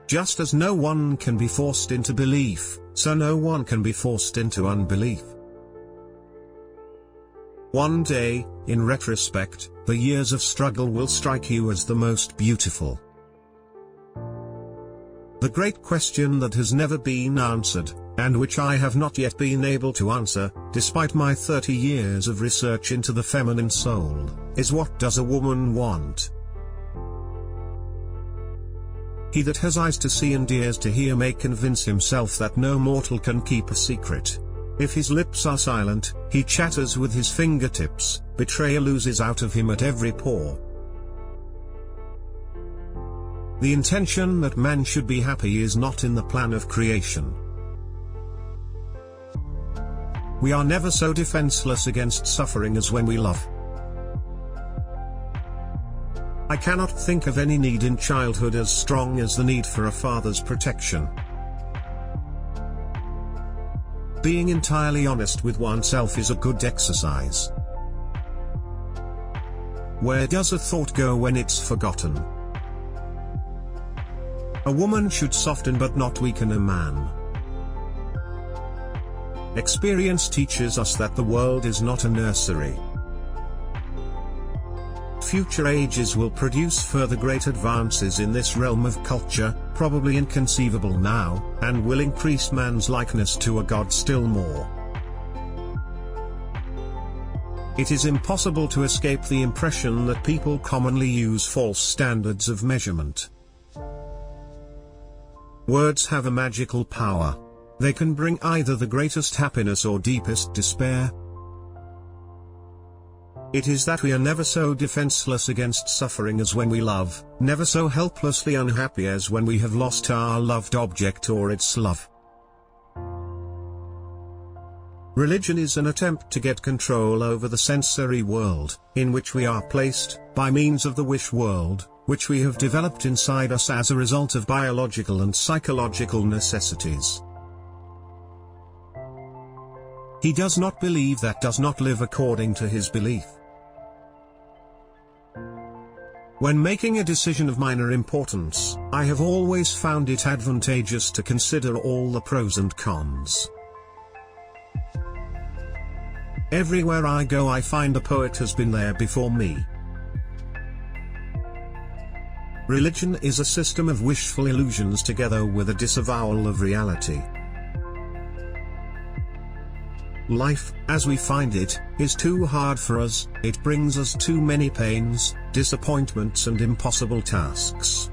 Just as no one can be forced into belief, so no one can be forced into unbelief. One day, in retrospect, the years of struggle will strike you as the most beautiful. The great question that has never been answered, and which I have not yet been able to answer, despite my 30 years of research into the feminine soul, is what does a woman want? He that has eyes to see and ears to hear may convince himself that no mortal can keep a secret. If his lips are silent, he chatters with his fingertips, betrayal oozes out of him at every pore. The intention that man should be happy is not in the plan of creation. We are never so defenseless against suffering as when we love. I cannot think of any need in childhood as strong as the need for a father's protection. Being entirely honest with oneself is a good exercise. Where does a thought go when it's forgotten? A woman should soften but not weaken a man. Experience teaches us that the world is not a nursery. Future ages will produce further great advances in this realm of culture, probably inconceivable now, and will increase man's likeness to a god still more. It is impossible to escape the impression that people commonly use false standards of measurement. Words have a magical power. They can bring either the greatest happiness or deepest despair. It is that we are never so defenseless against suffering as when we love, never so helplessly unhappy as when we have lost our loved object or its love. Religion is an attempt to get control over the sensory world, in which we are placed, by means of the wish world, which we have developed inside us as a result of biological and psychological necessities. He does not believe that does not live according to his belief. When making a decision of minor importance, I have always found it advantageous to consider all the pros and cons. Everywhere I go I find a poet has been there before me. Religion is a system of wishful illusions together with a disavowal of reality. Life, as we find it, is too hard for us, it brings us too many pains, disappointments and impossible tasks.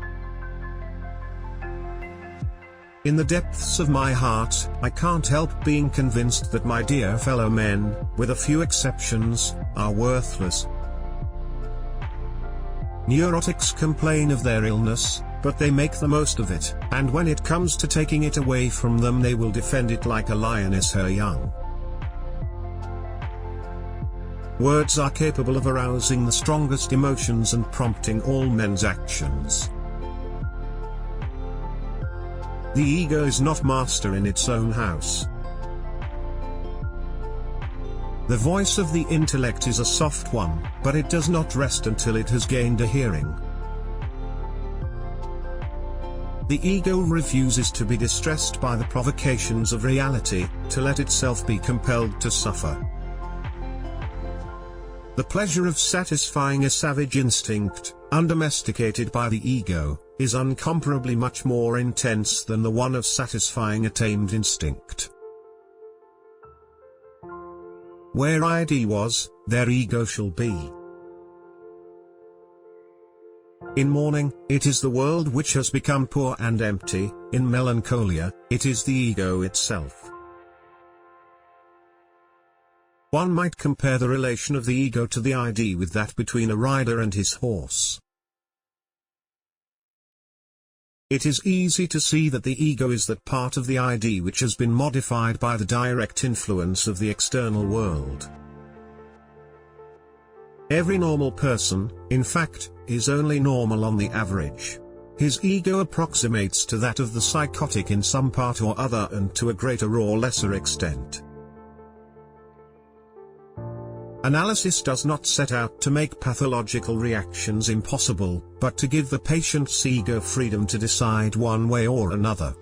In the depths of my heart, I can't help being convinced that my dear fellow men, with a few exceptions, are worthless. Neurotics complain of their illness, but they make the most of it, and when it comes to taking it away from them they will defend it like a lioness her young. Words are capable of arousing the strongest emotions and prompting all men's actions. The ego is not master in its own house. The voice of the intellect is a soft one, but it does not rest until it has gained a hearing. The ego refuses to be distressed by the provocations of reality, to let itself be compelled to suffer. The pleasure of satisfying a savage instinct, undomesticated by the ego, is incomparably much more intense than the one of satisfying a tamed instinct. Where ID was, there ego shall be. In mourning, it is the world which has become poor and empty; in melancholia, it is the ego itself. One might compare the relation of the ego to the ID with that between a rider and his horse. It is easy to see that the ego is that part of the ID which has been modified by the direct influence of the external world. Every normal person, in fact, is only normal on the average. His ego approximates to that of the psychotic in some part or other and to a greater or lesser extent. Analysis does not set out to make pathological reactions impossible, but to give the patient's ego freedom to decide one way or another.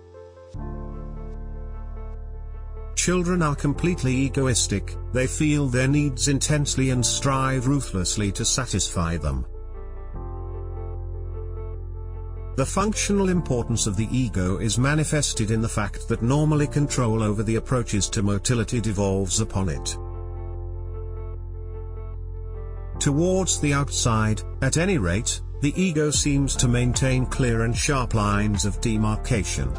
Children are completely egoistic, they feel their needs intensely and strive ruthlessly to satisfy them. The functional importance of the ego is manifested in the fact that normally control over the approaches to motility devolves upon it. Towards the outside, at any rate, the ego seems to maintain clear and sharp lines of demarcation.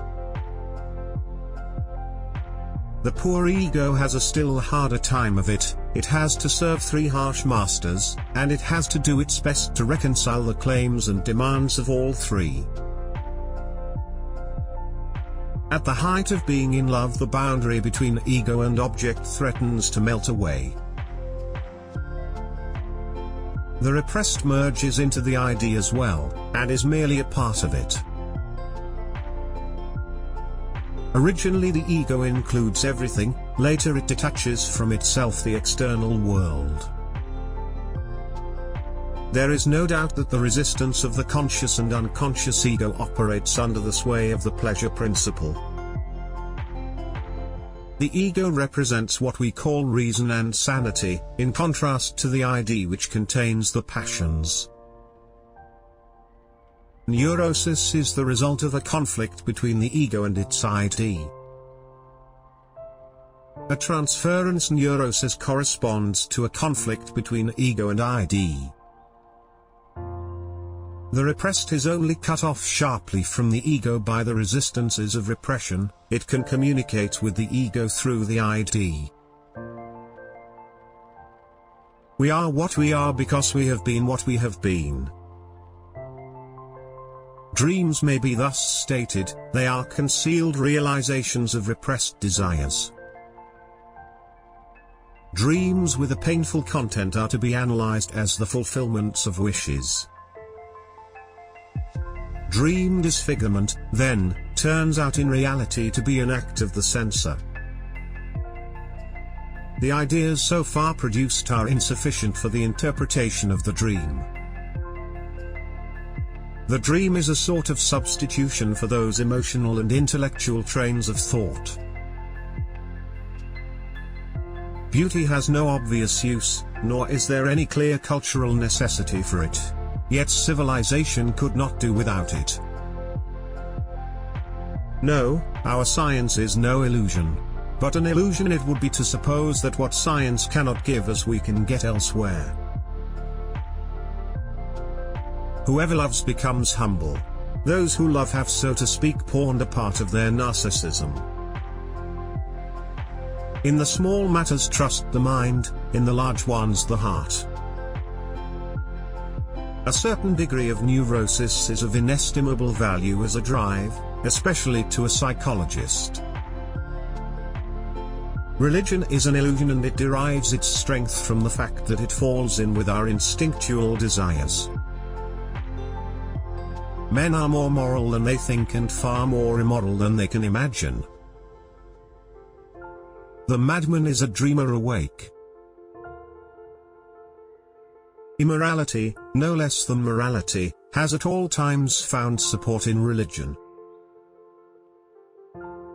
The poor ego has a still harder time of it. It has to serve three harsh masters, and it has to do its best to reconcile the claims and demands of all three. At the height of being in love, the boundary between ego and object threatens to melt away. The repressed merges into the ID as well, and is merely a part of it. Originally the ego includes everything, later it detaches from itself the external world. There is no doubt that the resistance of the conscious and unconscious ego operates under the sway of the pleasure principle. The ego represents what we call reason and sanity, in contrast to the ID which contains the passions. Neurosis is the result of a conflict between the ego and its ID. A transference neurosis corresponds to a conflict between ego and ID. The repressed is only cut off sharply from the ego by the resistances of repression. It can communicate with the ego through the ID. We are what we are because we have been what we have been. Dreams may be thus stated, they are concealed realizations of repressed desires. Dreams with a painful content are to be analyzed as the fulfillments of wishes. Dream disfigurement, then, turns out in reality to be an act of the censor. The ideas so far produced are insufficient for the interpretation of the dream. The dream is a sort of substitution for those emotional and intellectual trains of thought. Beauty has no obvious use, nor is there any clear cultural necessity for it. Yet civilization could not do without it. No, our science is no illusion. But an illusion it would be to suppose that what science cannot give us we can get elsewhere. Whoever loves becomes humble. Those who love have, so to speak, pawned a part of their narcissism. In the small matters trust the mind, in the large ones the heart. A certain degree of neurosis is of inestimable value as a drive, especially to a psychologist. Religion is an illusion, and it derives its strength from the fact that it falls in with our instinctual desires. Men are more moral than they think and far more immoral than they can imagine. The madman is a dreamer awake. Immorality, no less than morality, has at all times found support in religion.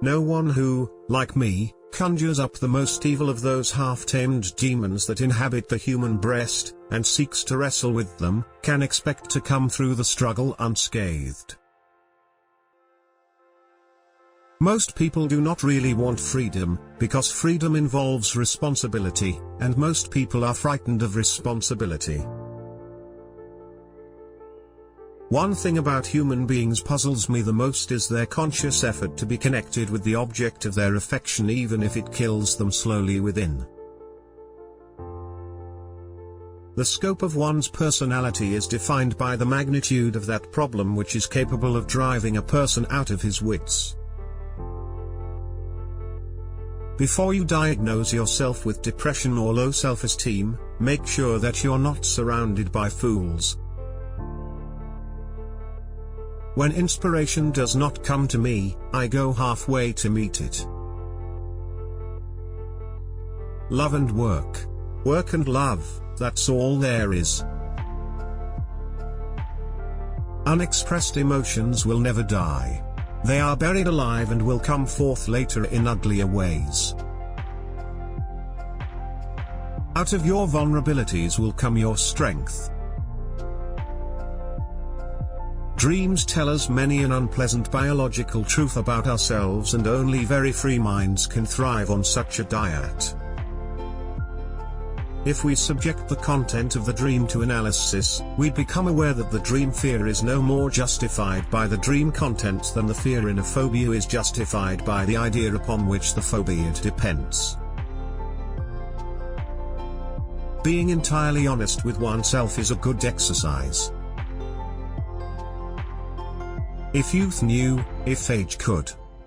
No one who, like me, conjures up the most evil of those half-tamed demons that inhabit the human breast, and seeks to wrestle with them, can expect to come through the struggle unscathed. Most people do not really want freedom, because freedom involves responsibility, and most people are frightened of responsibility. One thing about human beings puzzles me the most is their conscious effort to be connected with the object of their affection, even if it kills them slowly within. The scope of one's personality is defined by the magnitude of that problem which is capable of driving a person out of his wits. Before you diagnose yourself with depression or low self-esteem, make sure that you're not surrounded by fools. When inspiration does not come to me, I go halfway to meet it. Love and work. Work and love, that's all there is. Unexpressed emotions will never die. They are buried alive and will come forth later in uglier ways. Out of your vulnerabilities will come your strength. Dreams tell us many an unpleasant biological truth about ourselves, and only very free minds can thrive on such a diet. If we subject the content of the dream to analysis, we become aware that the dream fear is no more justified by the dream content than the fear in a phobia is justified by the idea upon which the phobia depends. Being entirely honest with oneself is a good exercise. If youth knew, if age could.